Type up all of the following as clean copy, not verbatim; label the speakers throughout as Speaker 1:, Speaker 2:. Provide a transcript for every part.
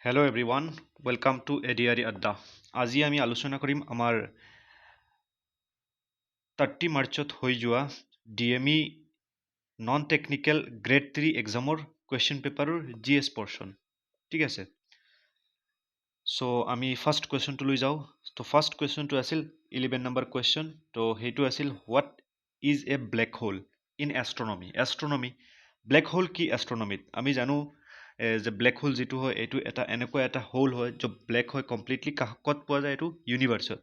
Speaker 1: Hello everyone, welcome to ADRE Adda. আজি আমি আলোচনা কৰিম আমাৰ 30 মাৰ্চত হৈ যোৱা DME নন টেকনিক্যাল গ্ৰেড 3 এক্সামৰ কুৱেশ্যন পেপাৰৰ GS পৰ্চন ঠিক আছে সো আমি ফাৰ্ষ্ট কুৱেশ্যনটো লৈ যাওঁ তো ফাৰ্ষ্ট কুৱেশ্যনটো আছিল 11 নম্বৰ কুৱেশ্যন তো সেইটো আছিল what is a black hole in astronomy black hole কি এষ্ট্ৰনমিত আমি জানো যে ব্লেক হোল যিটো হয় এইটো এটা এনেকুৱা এটা হোল হয় য'ত ব্লেক হয় কমপ্লিটলি ক'ত পোৱা যায় এইটো ইউনিভাৰ্চত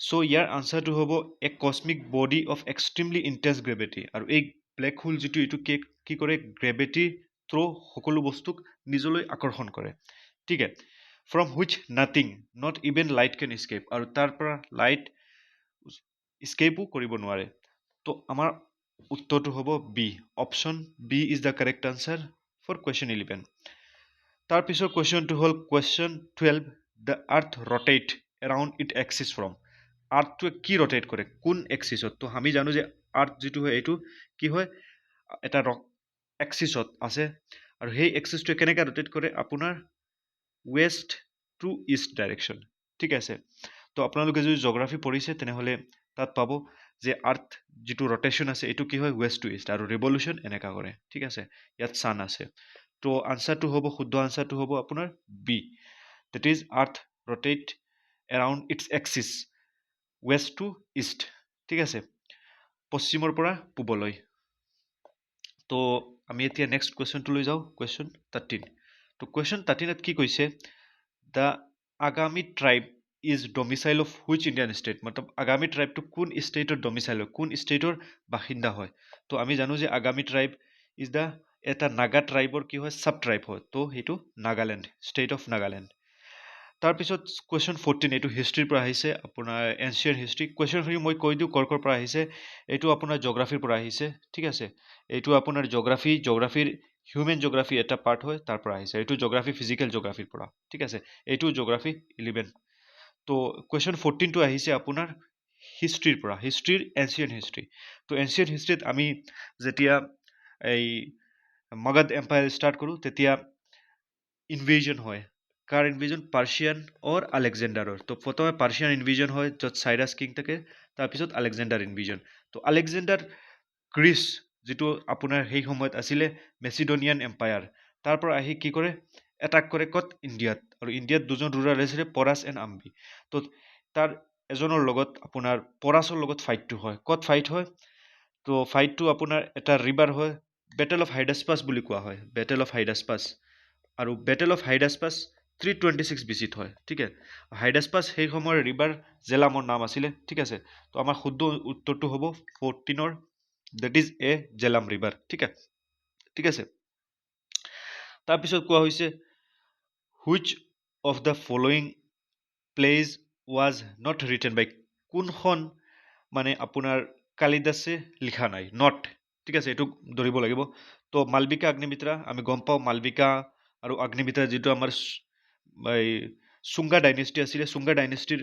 Speaker 1: সো ইয়াৰ আনচাৰটো হ'ব a cosmic body of extremely intense gravity আৰু এই ব্লেক হোল যিটো এইটো কি কৰে গ্ৰেভিটিৰ থ্ৰু সকলো বস্তুক নিজলৈ আকৰ্ষণ কৰে ঠিক আছে from which nothing not even light can escape আৰু তাৰ পৰা লাইট স্কেপো কৰিব নোৱাৰে তো আমাৰ উত্তৰটো হ'ব B option B is the correct answer for question 11 তাৰপিছৰ কুৱেশ্যনটো হ'ল question 12 the earth rotate around it axis ফ্ৰম আৰ্থটোৱে কি ৰটেট কৰে কোন এক্সিছত তো আমি জানো যে আৰ্থ যিটো হয় এইটো কি হয় এটা এক্সিছত আছে আৰু সেই এক্সিছটোৱে কেনেকৈ ৰটেট কৰে আপোনাৰ ৱেষ্ট টু ইষ্ট ডাইৰেকশ্যন ঠিক আছে তো আপোনালোকে যদি জিঅ'গ্ৰাফি পঢ়িছে তেনেহ'লে তাত পাব যে আৰ্থ যিটো ৰটেশ্যন আছে এইটো কি হয় ৱেষ্ট টু ইষ্ট আৰু ৰিভলিউশ্যন এনেকা কৰে ঠিক আছে ইয়াত ছান আছে তো আনচাৰটো হ'ব শুদ্ধ আনচাৰটো হ'ব আপোনাৰ B that is earth rotate around its axis west to east ঠিক আছে পশ্চিমৰ পৰা পূবলৈ তো আমি এতিয়া নেক্সট কুৱেশ্যনটো লৈ যাওঁ কুৱেশ্যন 13 তো কুৱেশ্যন 13ত কি কৈছে দ্য আগামী tribe is domicile of which Indian state মতলব আগামী ট্ৰাইবটো কোন ষ্টেটৰ ডমিচাইল হয় কোন ষ্টেটৰ বাসিন্দা হয় তো আমি জানো যে আগামী ট্ৰাইব ইজ দ্য এটা নাগা ট্ৰাইবৰ কি হয় চাব ট্ৰাইব হয় তো সেইটো নাগালেণ্ড ষ্টেট অফ নাগালেণ্ড তাৰপিছত কুৱেশ্যন 14 এইটো হিষ্ট্ৰীৰ পৰা আহিছে আপোনাৰ এনচিয়েণ্ট হিষ্ট্ৰী কুৱেশ্যনখিনি মই কৈ দিওঁ কৰ পৰা আহিছে এইটো আপোনাৰ জিঅ'গ্ৰাফীৰ পৰা আহিছে ঠিক আছে এইটো আপোনাৰ জিঅ'গ্ৰাফীৰ হিউমেন জিঅ'গ্ৰাফী এটা পাৰ্ট হয় তাৰ পৰা আহিছে এইটো জিঅ'গ্ৰাফী ফিজিকেল জিঅ'গ্ৰাফীৰ পৰা ঠিক আছে এইটো জিঅ'গ্ৰাফী 11 তো কুৱেশ্যন 14টো আহিছে আপোনাৰ হিষ্ট্ৰীৰ পৰা হিষ্ট্ৰীৰ এনচিয়েণ্ট হিষ্ট্ৰী তো এনচিয়েণ্ট হিষ্ট্ৰীত আমি যেতিয়া এই মগধ এম্পায়াৰ ষ্টাৰ্ট কৰোঁ তেতিয়া ইনভেজন হয় কাৰ ইনভেজন পাৰ্চিয়ান অৰ আলেকজেণ্ডাৰৰ তো প্ৰথমে পাৰ্চিয়ান ইনভেজন হয় য'ত চাইৰাছ কিং থাকে তাৰপিছত আলেকজেণ্ডাৰ ইনভেজন তো আলেকজেণ্ডাৰ গ্ৰীচ যিটো আপোনাৰ সেই সময়ত আছিলে মেচিডনিয়ান এম্পায়াৰ তাৰ পৰা আহি কি কৰে এটাক কৰে ক'ত ইণ্ডিয়াত আৰু ইণ্ডিয়াত দুজন ৰুলাৰ আছিলে পৰাছ এণ্ড আম্বি তো তাৰ এজনৰ লগত আপোনাৰ পৰাছৰ লগত ফাইটটো হয় ক'ত ফাইট হয় তো ফাইটটো আপোনাৰ এটা ৰিভাৰ হয় বেটেল অফ হাইডাছপাছ বুলি কোৱা হয় বেটেল অফ হাইডাছপাছ আৰু বেটেল অফ হাইডাছপাছ 326 বিচিত হয় ঠিক আছে হাইডাছপাছ সেই সময়ৰ ৰিভাৰ জেলামৰ নাম আছিলে ঠিক আছে তো আমাৰ শুদ্ধ উত্তৰটো হ'ব 14ৰ that is a Jhelum river ঠিক আছে তাৰপিছত কোৱা হৈছে which of the following place was not written by কোনখন মানে আপোনাৰ কালিদাসে লিখা নাই নট ঠিক আছে এইটো ধৰিব লাগিব তো মালবিকা অগ্নিমিত্ৰা আমি গম পাওঁ মালবিকা আৰু অগ্নিমিত্ৰা যিটো আমাৰ এই চুংগা ডাইনেষ্টি আছিলে চুংগা ডাইনেষ্টিৰ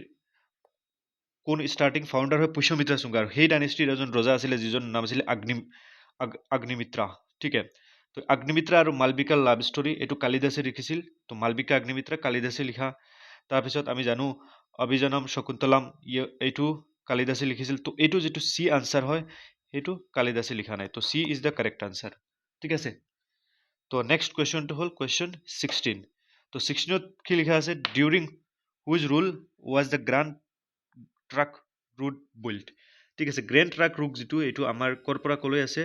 Speaker 1: কোন ষ্টাৰ্টিং ফাউণ্ডাৰ হয় পুষ্যমিত্ৰা চুংগা আৰু সেই ডাইনেষ্টিৰ এজন ৰজা আছিলে যিজন নাম আছিলে অগ্নিমিত্ৰা ঠিক আছে তো অগ্নিমিত্ৰা আৰু মালবিকাৰ লাভ ষ্টৰী এইটো কালিদাসে লিখিছিল তো মালবিকা অগ্নিমিত্ৰা কালিদাসে লিখা তাৰপিছত আমি জানো অভিজনম শকুন্তলম এইটো কালিদাসে লিখিছিল তো এইটো যিটো চি আনচাৰ হয় সেইটো কালিদাসে লিখা নাই তো C is the correct answer ঠিক আছে তো নেক্সট কুৱেশ্যনটো হ'ল কুৱেশ্যন 16 তো 16ত কি লিখা আছে during whose rule was the grand trunk road built ঠিক আছে গ্ৰেণ্ড ট্ৰাক ৰুট যিটো এইটো আমাৰ ক'ৰ পৰা ক'লৈ আছে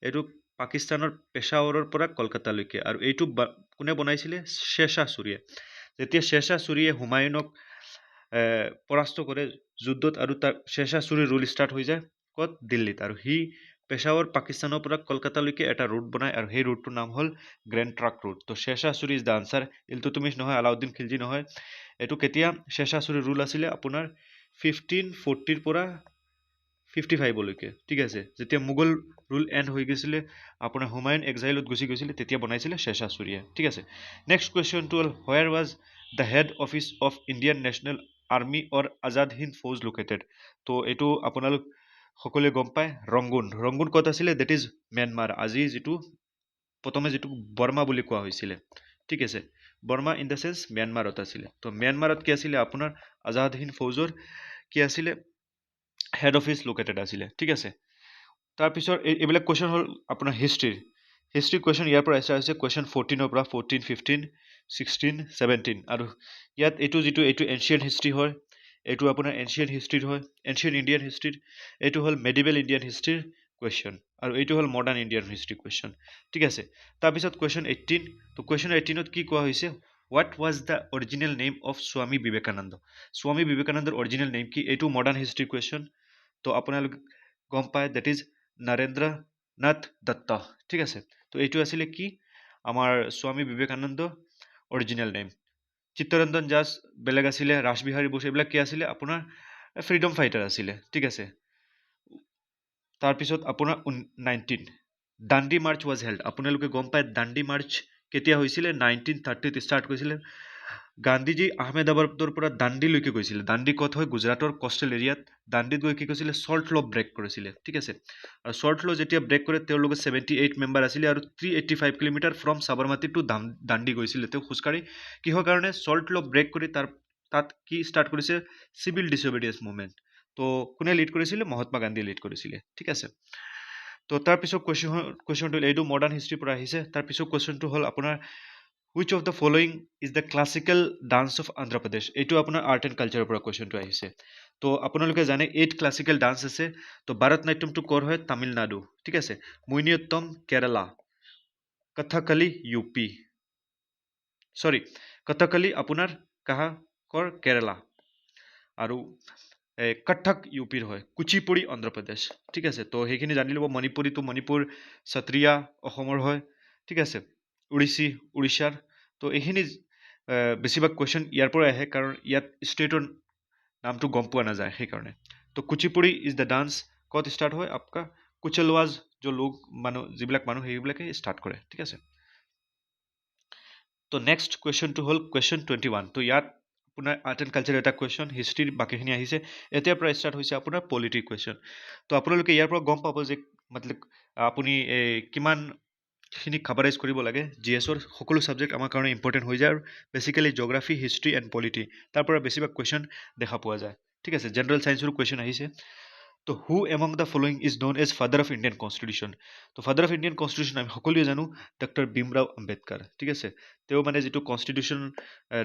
Speaker 1: এইটো পাকিস্তানৰ পেছাৱৰৰ পৰা কলকাতালৈকে আৰু এইটো কোনে বনাইছিলে শ্বেৰশ্বাহ ছুৰীয়ে যেতিয়া শ্বেৰশ্বাহ ছুৰীয়ে হুমায়ুনক পৰাস্ত কৰে যুদ্ধত আৰু তাৰ শ্বেৰশ্বাহ ছুৰীৰ ৰুল ষ্টাৰ্ট হৈ যায় ক'ত দিল্লীত আৰু সি পেছাৱৰ পাকিস্তানৰ পৰা কলকাতালৈকে এটা ৰুট বনায় আৰু সেই ৰুটটোৰ নাম হ'ল গ্ৰেণ্ড ট্ৰাক ৰুট তো শ্বেৰশ্বাহ ছুৰী ইজ দ্য আনচাৰ ইলতুতমিছ নহয় আলাউদ্দিন খিলজী নহয় এইটো কেতিয়া শ্বেৰশ্বাহ ছুৰীৰ ৰুল আছিলে আপোনাৰ 1540 পৰা 55লৈকে ঠিক আছে যেতিয়া মোগল ৰুল এণ্ড হৈ গৈছিলে আপোনাৰ হুমায়ুন এক্সাইলত গুচি গৈছিলে তেতিয়া বনাইছিলে শ্বেৰশ্বাহ ছুৰীয়ে ঠিক আছে নেক্সট কুৱেশ্যনটো হ'ল where was the head office of Indian national army or Azad Hind Fauj located তো এইটো আপোনালোক সকলোৱে গম পায় ৰংগুন ক'ত আছিলে দেট ইজ ম্যানমাৰ আজি যিটো প্ৰথমে যিটো বৰ্মা বুলি কোৱা হৈছিলে ঠিক আছে বৰ্মা ইন দ্য চেন্স ম্যানমাৰত আছিলে তো ম্যানমাৰত কি আছিলে আপোনাৰ আজাদ হিন্দ ফৌজৰ কি আছিলে হেড অফিচ লোকেটেড আছিলে ঠিক আছে তাৰপিছত এইবিলাক কুৱেশ্যন হ'ল আপোনাৰ হিষ্ট্ৰী কুৱেশ্যন ইয়াৰ পৰা ষ্টাৰ্ট হৈছে কুৱেশ্যন 14 পৰা 14 15 16 17 আৰু ইয়াত এইটো এনচিয়েন্ট হিষ্ট্ৰী হয় এইটো আপোনাৰ এনচিয়েন্ট হিষ্ট্ৰীৰ হয় এনচিয়েন্ট ইণ্ডিয়ান হিষ্ট্ৰীৰ এইটো হ'ল মেডিভেল ইণ্ডিয়ান হিষ্ট্ৰীৰ কুৱেশ্যন আৰু এইটো হ'ল মডাৰ্ণ ইণ্ডিয়ান হিষ্ট্ৰী কুৱেশ্যন ঠিক আছে তাৰপিছত কুৱেশ্যন 18 তো কুৱেশ্যন 18ত কি কোৱা হৈছে what was the original name of স্বামী বিবেকানন্দৰ অৰিজিনেল নেম কি এইটো মডাৰ্ণ হিষ্ট্ৰী কুৱেশ্যন তো আপোনালোক গম পায় দেট ইজ নৰেন্দ্ৰ নাথ দত্ত ঠিক আছে তো এইটো আছিলে কি আমাৰ স্বামী বিবেকানন্দ অৰিজিনেল নেম চিত্তৰঞ্জন দাস বেলেগ আছিলে ৰাসবিহাৰী বোস এইবিলাক কি আছিলে আপোনাৰ ফ্ৰীডম ফাইটাৰ আছিলে ঠিক আছে তাৰপিছত আপোনাৰ 19 দাণ্ডি মাৰ্চ ৱাজ হেল্ড আপোনালোকে গম পায় দাণ্ডি মাৰ্চ কেতিয়া হৈছিলে 1930 ষ্টাৰ্ট কৰিছিলে গান্ধীজী আহমেদাবাদৰ পৰা দাণ্ডিলৈকে গৈছিলে দাণ্ডি ক'ত হয় গুজৰাটৰ কষ্টেল এৰিয়াত দাণ্ডিত গৈ কি কৈছিলে চল্ট ল ব্ৰেক কৰিছিলে ঠিক আছে আৰু চল্ট ল যেতিয়া ব্ৰেক কৰে তেওঁৰ লগত 78 মেম্বাৰ আছিলে আৰু 385 কিলোমিটাৰ ফ্ৰম সাবৰমাতি টু দাণ্ডি গৈছিলে তেওঁ খোজকাঢ়ি কিহৰ কাৰণে চল্ট ল ব্ৰেক কৰি তাত কি ষ্টাৰ্ট কৰিছে চিভিল ডিছঅবিডিয়েন্স মুভমেণ্ট তো কোনে লিড কৰিছিলে মহাত্মা গান্ধীয়ে লিড কৰিছিলে ঠিক আছে তো তাৰপিছত কুৱেশ্যনটো এইটো মডাৰ্ণ হিষ্ট্ৰীৰ পৰা আহিছে তাৰপিছত কুৱেশ্যনটো হ'ল আপোনাৰ which of the following is the classical dance of Andhra Pradesh এইটো আপোনাৰ আৰ্ট এণ্ড কালচাৰৰ পৰা কুৱেশ্যনটো আহিছে তো আপোনালোকে জানে 8 ক্লাছিকেল ডান্স আছে তো ভাৰত নাট্যমটো কৰ হয় তামিলনাডু ঠিক আছে মোহিনীঅট্টম কেৰালা কথকলি ইউপি সৰি কথকলি আপোনাৰ কাহা কৰ কেৰালা আৰু কঠক ইউপিৰ হয় কুচিপুড়ি অন্ধ্ৰপ্ৰদেশ ঠিক আছে তো সেইখিনি জানি ল'ব মণিপুৰীটো মণিপুৰ সত্ৰীয়া অসমৰ হয় ঠিক আছে উৰিষ্যাৰ তো এইখিনি বেছিভাগ কুৱেশ্যন ইয়াৰ পৰা আহে কাৰণ ইয়াত ষ্টেটৰ নামটো গম পোৱা নাযায় সেইকাৰণে তো কুচিপুড়ি ইজ দ্য ডান্স ক'ত ষ্টাৰ্ট হয় আপকা কুচলৱাজ যিবিলাক মানুহ সেইবিলাকে ষ্টাৰ্ট কৰে ঠিক আছে তো নেক্সট কুৱেশ্যনটো হ'ল কুৱেশ্যন 21 তো ইয়াত আপোনাৰ আৰ্ট এণ্ড কালচাৰ এটা কুৱেশ্যন হিষ্ট্ৰীৰ বাকীখিনি আহিছে এতিয়াৰ পৰা ষ্টাৰ্ট হৈছে আপোনাৰ পলিটি কুৱেশ্যন তো আপোনালোকে ইয়াৰ পৰা গম পাব যে মতলব আপুনি কিমানখিনি কাভাৰেজ কৰিব লাগে জি এছৰ সকলো ছাবজেক্ট আমাৰ কাৰণে ইম্পৰ্টেণ্ট হৈ যায় আৰু basically geography history and polity তাৰ পৰা বেছিভাগ কুৱেশ্যন দেখা পোৱা যায় ঠিক আছে জেনেৰেল ছায়েন্সৰো কুৱেশ্যন আহিছে তো who among the following is known as father of Indian constitution তো ফাদাৰ অফ ইণ্ডিয়ান কনষ্টিটিউশ্যন আমি সকলোৱে জানো ডক্টৰ ভীমৰাও আম্বেদকাৰ ঠিক আছে তেওঁ মানে যিটো কনষ্টিটিউশ্যন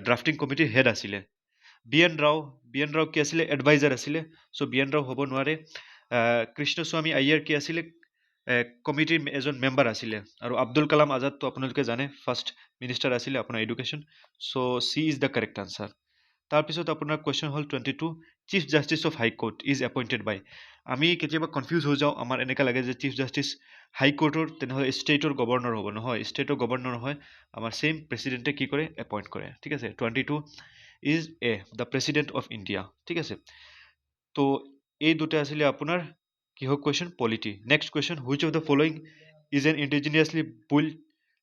Speaker 1: ড্ৰাফটিং কমিটিৰ হেড আছিলে বি এন ৰাও কি আছিলে এডভাইজাৰ আছিলে চ' বি এন ৰাও হ'ব নোৱাৰে কৃষ্ণস্বামী আয়াৰ কি আছিলে কমিটিৰ এজন মেম্বাৰ আছিলে আৰু আব্দুল কালাম আজাদটো আপোনালোকে জানে ফাৰ্ষ্ট মিনিষ্টাৰ আছিলে আপোনাৰ education so' C is the correct answer তাৰপিছত আপোনাৰ কুৱেশ্যন হ'ল 22 chief justice of high court is appointed by আমি কেতিয়াবা কনফিউজ হৈ যাওঁ আমাৰ এনেকুৱা লাগে যে চিফ জাষ্টিচ হাই কোৰ্টৰ তেনেহ'লে ষ্টেটৰ গভৰ্ণৰ হ'ব নহয় ষ্টেটৰ গভৰ্ণৰ নহয় আমাৰ ছেইম প্ৰেচিডেণ্টে কি কৰে এপইণ্ট কৰে ঠিক আছে 22 is the president of India ঠিক আছে তো এই দুটা আছিলে আপোনাৰ কিহৰ question polity next question which of the following is an indigenously build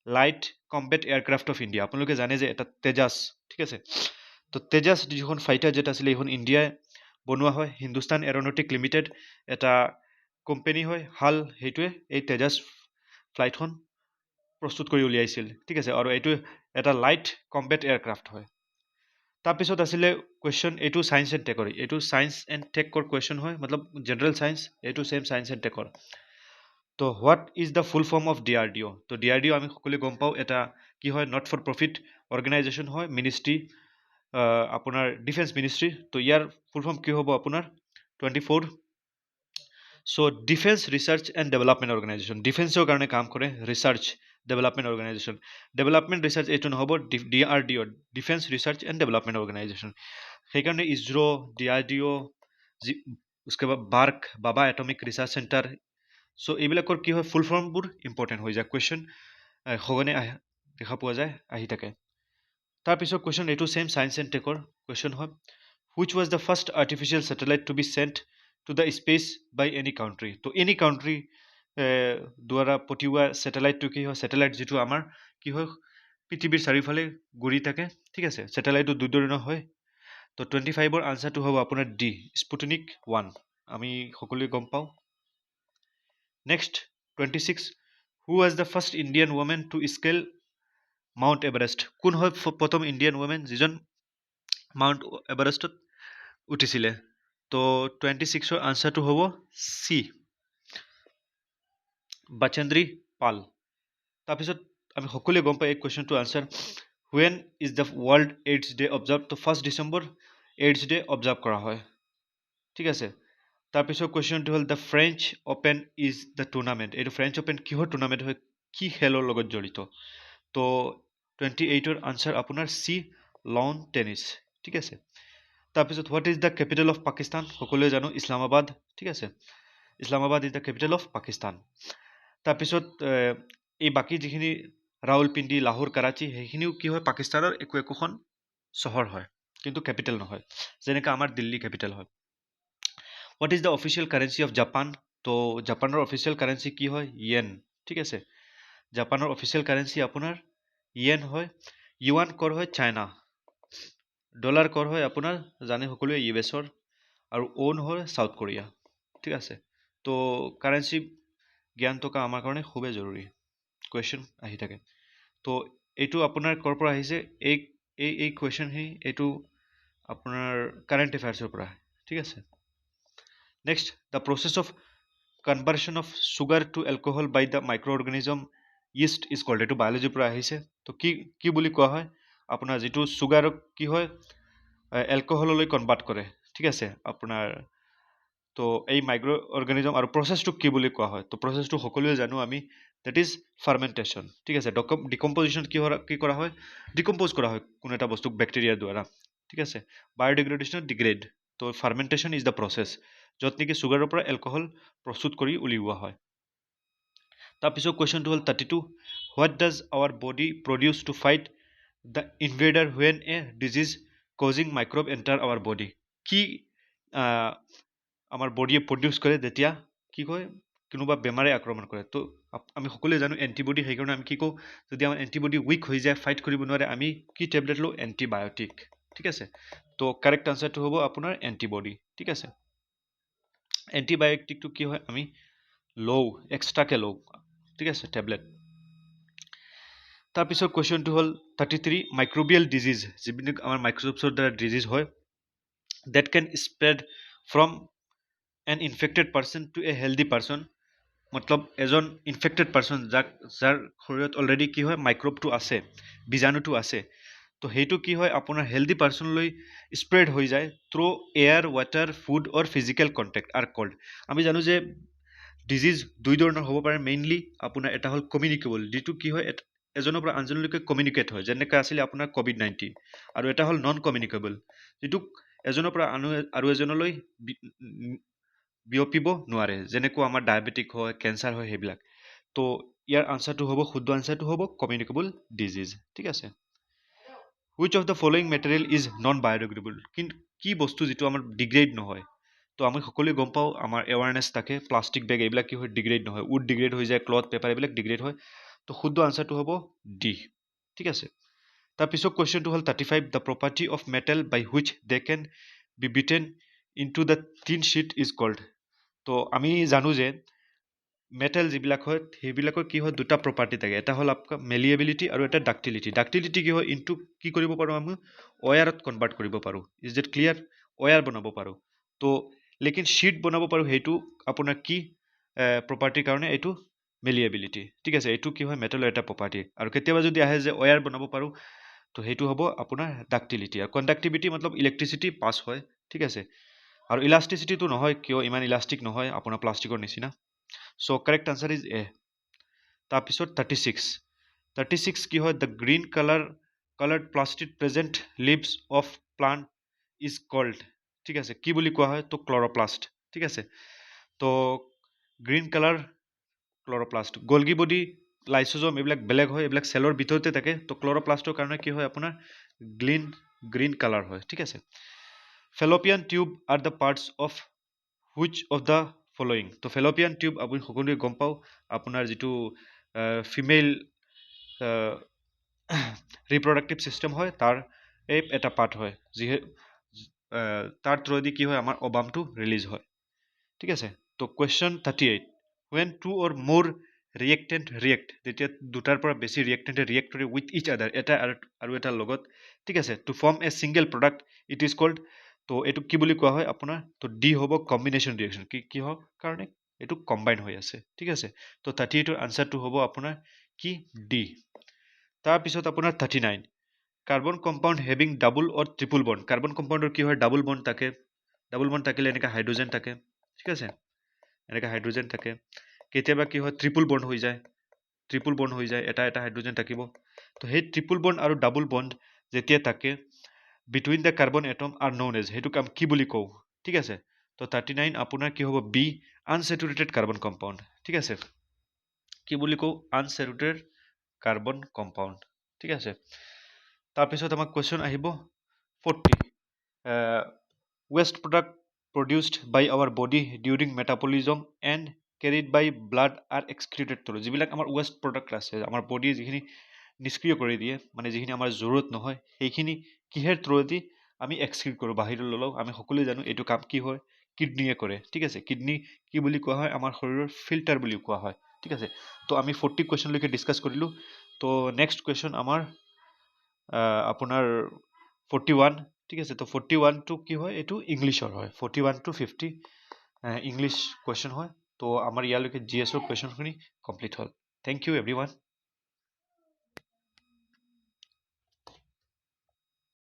Speaker 1: light combat aircraft of India আপোনালোকে জানে যে এটা তেজাছ ঠিক আছে তো তেজাছ যিখন ফাইটাৰ জেট আছিলে এইখন ইণ্ডিয়াই বনোৱা হয় হিন্দুস্তান এৰ'নটিক লিমিটেড এটা কোম্পানী হয় হাল সেইটোৱে এই তেজাছ ফ্লাইটখন প্ৰস্তুত কৰি উলিয়াইছিল ঠিক আছে আৰু এইটো এটা লাইট কম্বেট এয়াৰক্ৰাফ্ট হয় তাৰপিছত আছিলে কুৱেশ্যন এইটো ছায়েন্স এণ্ড টেকৰ এইটো ছায়েন্স এণ্ড টেকৰ কুৱেশ্যন হয় মতলব জেনেৰেল ছায়েন্স এইটো ছেইম ছায়েন্স এণ্ড টেকৰ তো what is the full form of DRDO তো DRDO আমি সকলোৱে গম পাওঁ এটা কি হয় নট ফৰ প্ৰফিট অৰ্গেনাইজেশ্যন হয় মিনিষ্ট্ৰী আপোনাৰ ডিফেন্স মিনিষ্ট্ৰী তো ইয়াৰ ফুল ফৰ্ম কি হ'ব আপোনাৰ 24 so' defence research and development organisation ডিফেন্সৰ কাৰণে কাম কৰে research development organisation development research এইটো নহ'ব DRDO defence research and development organisation সেইকাৰণে ইছৰ' DRDO उसके बाद বাৰ্ক বাবা এটমিক ৰিচাৰ্চ চেণ্টাৰ চ' এইবিলাকৰ কি হয় ফুল ফৰ্মবোৰ ইম্পৰ্টেণ্ট হৈ যায় কুৱেশ্যন সঘনে দেখা পোৱা যায় আহি থাকে তাৰপিছত কুৱেশ্যন এইটো ছেইম ছায়েন্স এণ্ড টেকৰ কুৱেশ্যন হয় which was the first artificial satellite to be sent to the space by any country তো এনি কাউণ্ট্ৰি দ্বাৰা পঠিওৱা ছেটেলাইটটো কি হয় ছেটেলাইট যিটো আমাৰ কি হয় পৃথিৱীৰ চাৰিওফালে ঘূৰি থাকে ঠিক আছে ছেটেলাইটটো দুই ধৰণৰ হয় তো 25ৰ আনচাৰটো হ'ব আপোনাৰ ডি স্পুটনিক 1 আমি সকলোৱে গম পাওঁ next 26 who was the first Indian women to scale Mount Everest কোন হয় প্ৰথম ইণ্ডিয়ান ওমেন যিজন মাউণ্ট এভাৰেষ্টত উঠিছিলে তো 26ৰ আনচাৰটো হ'ব চি বাচেন্দ্ৰী পাল তাৰপিছত আমি সকলোৱে গম পাই এই কুৱেশ্যনটো answer when is the world AIDS day observe তো 1 ডিচেম্বৰ এইডছ ডে অবজাৰ্ভ কৰা হয় ঠিক আছে তাৰপিছত কুৱেশ্যনটো হ'ল the French open is the tournament এইটো ফ্ৰেঞ্চ অ'পেন কিহৰ টুৰ্ণামেণ্ট হয় কি খেলৰ লগত জড়িত তো 28ৰ আনচাৰ আপোনাৰ চি লন টেনিছ ঠিক আছে তাৰপিছত what is the capital of Pakistan সকলোৱে জানো ইছলামাবাদ ঠিক আছে Islamabad is the capital of Pakistan তাৰপিছত এই বাকী যিখিনি ৰাউলপিণ্ডি লাহোৰ কৰাচী সেইখিনিও কি হয় পাকিস্তানৰ একোখন চহৰ হয় কিন্তু কেপিটেল নহয় যেনেকৈ আমাৰ দিল্লী কেপিটেল হয় what is the official currency of Japan তো জাপানৰ অফিচিয়েল কাৰেঞ্চি কি হয় য়েন ঠিক আছে জাপানৰ অফিচিয়েল কাৰেঞ্চি আপোনাৰ য়েন হয় ইউৱান কৰ হয় চাইনা ডলাৰ কৰ হয় আপোনাৰ জানে সকলোৱে ইউএছৰ আৰু অ'ন হয় চাউথ কোৰিয়া ঠিক আছে তো কাৰেঞ্চি জ্ঞান থকা আমাৰ কাৰণে খুবেই জৰুৰী কুৱেশ্যন আহি থাকে তো এইটো আপোনাৰ ক'ৰ পৰা আহিছে এই কুৱেশ্যনখিনি এইটো আপোনাৰ কাৰেণ্ট এফেয়াৰ্ছৰ পৰা ঠিক আছে next the process of conversion of sugar to alcohol by the micro' organism yeast is called এইটো বায়'লজিৰ পৰা আহিছে তো কি বুলি কোৱা হয় আপোনাৰ যিটো চুগাৰক কি হয় এলকহললৈ কনভাৰ্ট কৰে ঠিক আছে আপোনাৰ তো এই মাইক্ৰ' অৰ্গেনিজম আৰু প্ৰচেছটোক কি বুলি কোৱা হয় তো প্ৰচেছটো সকলোৱে জানো আমি দেট ইজ ফাৰ্মেণ্টেশ্যন ঠিক আছে ডিকম্পজিশ্যন কি কৰা হয় ডিকম্প'জ কৰা হয় কোনো এটা বস্তুক বেক্টেৰিয়াৰ দ্বাৰা ঠিক আছে বায়'ডিগ্ৰেডেশ্যন ডিগ্ৰেড তো ফাৰ্মেণ্টেশ্যন ইজ দ্য প্ৰচেছ য'ত নেকি চুগাৰৰ পৰা এলকহল প্ৰস্তুত কৰি উলিওৱা হয় তাৰপিছত কুৱেশ্যনটো হ'ল 32 what does our body produce to fight the invader when a disease causing microbe enter our body কি আমাৰ বডিয়ে প্ৰডিউচ কৰে যেতিয়া কি কয় কোনোবা বেমাৰে আক্ৰমণ কৰে তো আমি সকলোৱে জানো এণ্টিবডি সেইকাৰণে আমি কি কওঁ যদি আমাৰ এণ্টিবডি উইক হৈ যায় ফাইট কৰিব নোৱাৰে আমি কি টেবলেট লওঁ এণ্টিবায়'টিক ঠিক আছে তো কাৰেক্ট আনচাৰটো হ'ব আপোনাৰ এণ্টিবডি ঠিক আছে এণ্টিবায়'টিকটো কি হয় আমি লওঁ এক্সট্ৰাকৈ লওঁ ঠিক আছে টেবলেট তাৰপিছত কুৱেশ্যনটো হ'ল 33 মাইক্ৰবিয়েল ডিজিজ যিবিলাক আমাৰ মাইক্ৰ'বছৰ দ্বাৰা ডিজিজ হয় that can spread from an infected person to a healthy person মতলব এজন ইনফেক্টেড পাৰ্চন যাৰ শৰীৰত অলৰেডি কি হয় মাইক্ৰবটো আছে বীজাণুটো আছে তো সেইটো কি হয় আপোনাৰ হেল্ডি পাৰ্চনলৈ স্প্ৰেড হৈ যায় through air water food or physical contact are called আমি জানো যে ডিজিজ দুই ধৰণৰ হ'ব পাৰে মেইনলি আপোনাৰ এটা হ'ল কমিউনিকেবল যিটো কি হয় এজনৰ পৰা আনজনলৈকে কমিউনিকেট হয় যেনেকৈ আছিলে আপোনাৰ COVID-19 আৰু এটা হ'ল নন কমিউনিকেবল যিটো এজনৰ পৰা আৰু এজনলৈ বিয়পিব নোৱাৰে যেনেকুৱা আমাৰ ডায়েবেটিক হয় কেঞ্চাৰ হয় সেইবিলাক তো ইয়াৰ আনচাৰটো হ'ব শুদ্ধ আনচাৰটো হ'ব কমিউনিকেবল ডিজিজ ঠিক আছে which of the following material is non biodegradable কিন্তু কি বস্তু যিটো আমাৰ ডিগ্ৰেড নহয় তো আমি সকলোৱে গম পাওঁ আমাৰ এৱাৰনেছ থাকে প্লাষ্টিক বেগ এইবিলাক কি হয় ডিগ্ৰেড নহয় উড ডিগ্ৰেড হৈ যায় ক্লথ পেপাৰ এইবিলাক ডিগ্ৰেড হয় তো শুদ্ধ আনচাৰটো হ'ব ডি ঠিক আছে তাৰপিছত কুৱেশ্যনটো হ'ল 35 the property of metal by which they can be beaten into the thin sheet is called তো আমি জানো যে মেটেল যিবিলাক হয় সেইবিলাকৰ কি হয় দুটা প্ৰপাৰ্টি থাকে এটা হ'ল আপোনাৰ মেলিয়েবিলিটি আৰু এটা ডাক্টিলিটি কি হয় ইনটু কি কৰিব পাৰোঁ আমি ৱায়াৰত কনভাৰ্ট কৰিব পাৰোঁ ইজ ডেট ক্লিয়াৰ ৱায়াৰ বনাব পাৰোঁ তো লেকিন শ্বীট বনাব পাৰোঁ সেইটো আপোনাৰ কি প্ৰপাৰ্টিৰ কাৰণে এইটো মেলিয়েবিলিটি ঠিক আছে এইটো কি হয় মেটেলৰ এটা প্ৰপাৰ্টি আৰু কেতিয়াবা যদি আহে যে ৱায়াৰ বনাব পাৰোঁ তো সেইটো হ'ব আপোনাৰ ডাক্টিলিটি আৰু কণ্ডাক্টিভিটি মতলব ইলেক্ট্ৰিচিটি পাছ হয় ঠিক আছে আৰু ইলাষ্টিচিটিটো নহয় কিয় ইমান ইলাষ্টিক নহয় আপোনাৰ প্লাষ্টিকৰ নিচিনা so' correct answer is A তাৰপিছত 36 কি হয় the green coloured plastic present leaves of plant is called ঠিক আছে কি বুলি কোৱা হয় তো ক্লৰ'প্লাষ্ট ঠিক আছে তো green colour chloroplast Golgi body lysosome এইবিলাক বেলেগ হয় এইবিলাক চেলৰ ভিতৰতে থাকে তো ক্লৰ'প্লাষ্টৰ কাৰণে কি হয় আপোনাৰ গ্ৰীণ কালাৰ হয় ঠিক আছে fallopian tube are the parts of which of the following তো ফেলপিয়ান টিউব আপুনি সকলোৱে গম পাওঁ আপোনাৰ যিটো ফিমেল ৰিপ্ৰডাক্টিভ ছিষ্টেম হয় তাৰ এই এটা পাৰ্ট হয় যিহে তাৰ থ্ৰুৱেদি কি হয় আমাৰ অবামটো ৰিলিজ হয় ঠিক আছে তো question 38 when two or more reactant react যেতিয়া দুটাৰ পৰা বেছি ৰিয়েক্টেণ্টে ৰিয়েক্ট কৰে উইথ ইচ আদাৰ এটা আৰু এটাৰ লগত ঠিক আছে to form a single product it is called তো এইটো কি বুলি কোৱা হয় আপোনাৰ তো ডি হ'ব কম্বিনেশ্যন ৰিয়েকশ্যন কিহৰ কাৰণে এইটো কম্বাইন হৈ আছে ঠিক আছে তো 38ৰ আনচাৰটো হ'ব আপোনাৰ কি ডি তাৰপিছত আপোনাৰ 39 কাৰ্বন কম্পাউণ্ড হেভিং ডাবল অৰ ট্ৰিপল বন্ড কাৰ্বন কম্পাউণ্ডৰ কি হয় ডাবল বন্ড থাকিলে এনেকৈ হাইড্ৰজেন থাকে ঠিক আছে এনেকৈ হাইড্ৰজেন থাকে কেতিয়াবা কি হয় ট্ৰিপল বন্ড হৈ যায় এটা হাইড্ৰজেন থাকিব তো সেই ট্ৰিপল বন্ড আৰু ডাবল বন্ড যেতিয়া থাকে between the carbon atom are known as সেইটোক আমি কি বুলি কওঁ ঠিক আছে তো 39 আপোনাৰ কি হ'ব বি আনচেচুৰেটেড কাৰ্বন কম্পাউণ্ড ঠিক আছে কি বুলি কওঁ আনচেচুৰেটেড কাৰ্বন কম্পাউণ্ড ঠিক আছে তাৰপিছত আমাক কুৱেশ্যন আহিব 40 waste product produced by our body during metabolism and carried by blood are excreted through যিবিলাক আমাৰ ৱেষ্ট প্ৰডাক্ট আছে আমাৰ বডিয়ে যিখিনি নিষ্ক্ৰিয় কৰি দিয়ে মানে যিখিনি আমাৰ জৰুৰত নহয় সেইখিনি কিহেৰ থ্ৰুৱেদি আমি এক্সক্ৰিট কৰোঁ বাহিৰলৈ লওঁ আমি সকলোৱে জানো এইটো কাম কি হয় কিডনীয়ে কৰে ঠিক আছে কিডনী কি বুলি কোৱা হয় আমাৰ শৰীৰৰ ফিল্টাৰ বুলি কোৱা হয় ঠিক আছে তো আমি 40 কুৱেশ্যনলৈকে ডিছকাছ কৰিলোঁ তো নেক্সট কুৱেশ্যন আমাৰ আপোনাৰ 41 ঠিক আছে তো 41টো কি হয় এইটো ইংলিছৰ হয় 41 to 50 ইংলিছ কুৱেশ্যন হয় তো আমাৰ ইয়ালৈকে GS কুৱেশ্যনখিনি কমপ্লিট হ'ল থেংক ইউ এভৰিৱান